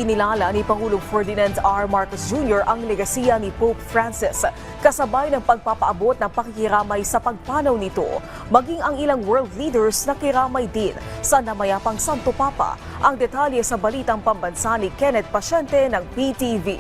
Ikinilala ni Pangulong Ferdinand R. Marcos Jr. ang legasiya ni Pope Francis, kasabay ng pagpapaabot ng pakikiramay sa pagpanaw nito, maging ang ilang world leaders na kiramay din sa namayapang Santo Papa. Ang detalye sa balitang pambansa ni Kenneth Pasyente ng PTV.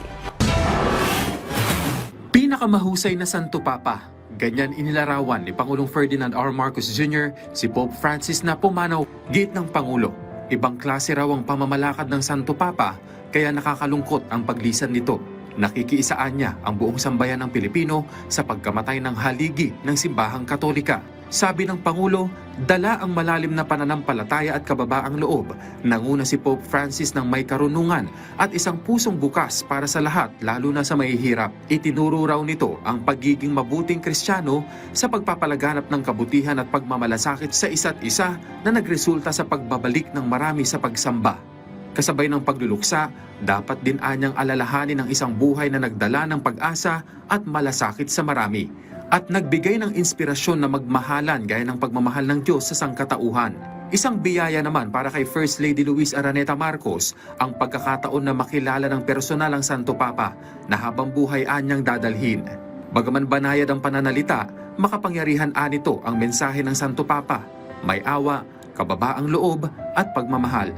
Pinakamahusay na Santo Papa. Ganyan inilarawan ni Pangulong Ferdinand R. Marcos Jr. si Pope Francis na pumanaw gate ng Pangulo. Ibang klase raw ang pamamalakad ng Santo Papa, kaya nakakalungkot ang paglisan nito. Nakikiisaan niya ang buong sambayan ng Pilipino sa pagkamatay ng haligi ng simbahang Katolika. Sabi ng Pangulo, dala ang malalim na pananampalataya at kababaang loob. Nanguna si Pope Francis ng may karunungan at isang pusong bukas para sa lahat, lalo na sa mahihirap. Itinuro raw nito ang pagiging mabuting Kristiyano sa pagpapalaganap ng kabutihan at pagmamalasakit sa isa't isa na nagresulta sa pagbabalik ng marami sa pagsamba. Kasabay ng pagluluksa, dapat din anyang alalahanin ang isang buhay na nagdala ng pag-asa at malasakit sa marami, at nagbigay ng inspirasyon na magmahalan gaya ng pagmamahal ng Diyos sa sangkatauhan. Isang biyaya naman para kay First Lady Luis Araneta Marcos ang pagkakataon na makilala ng personal ang Santo Papa na habang buhay anyang dadalhin. Bagaman banayad ang pananalita, makapangyarihan anito ang mensahe ng Santo Papa: may awa, kababaang loob at pagmamahal.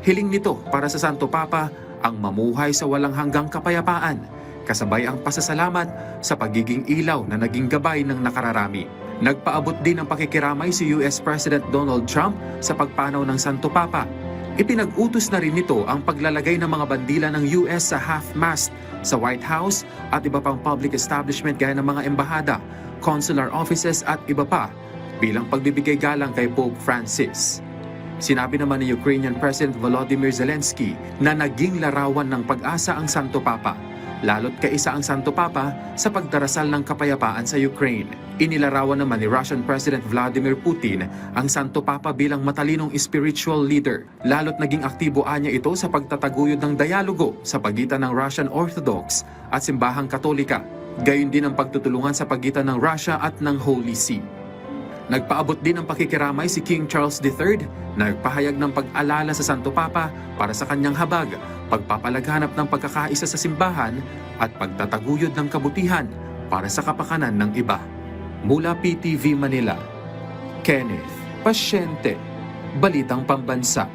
Hiling nito para sa Santo Papa ang mamuhay sa walang hanggang kapayapaan, kasabay ang pasasalamat sa pagiging ilaw na naging gabay ng nakararami. Nagpaabot din ng pakikiramay si US President Donald Trump sa pagpanaw ng Santo Papa. Ipinag-utos na rin nito ang paglalagay ng mga bandila ng US sa half-mast sa White House at iba pang public establishment gaya ng mga embahada, consular offices at iba pa, bilang pagbibigay galang kay Pope Francis. Sinabi naman ni Ukrainian President Volodymyr Zelensky na naging larawan ng pag-asa ang Santo Papa, lalo't kaisa ang Santo Papa sa pagdarasal ng kapayapaan sa Ukraine. Inilarawan naman ni Russian President Vladimir Putin ang Santo Papa bilang matalinong spiritual leader, lalo't naging aktibo niya ito sa pagtataguyod ng dialogo sa pagitan ng Russian Orthodox at simbahang Katolika, gayon din ang pagtutulungan sa pagitan ng Russia at ng Holy See. Nagpaabot din ng pakikiramay si King Charles III na nagpahayag ng pag-alala sa Santo Papa para sa kanyang habag, pagpapalaganap ng pagkakaisa sa simbahan at pagtataguyod ng kabutihan para sa kapakanan ng iba. Mula PTV Manila, Kenneth Pasyente, Balitang Pambansa.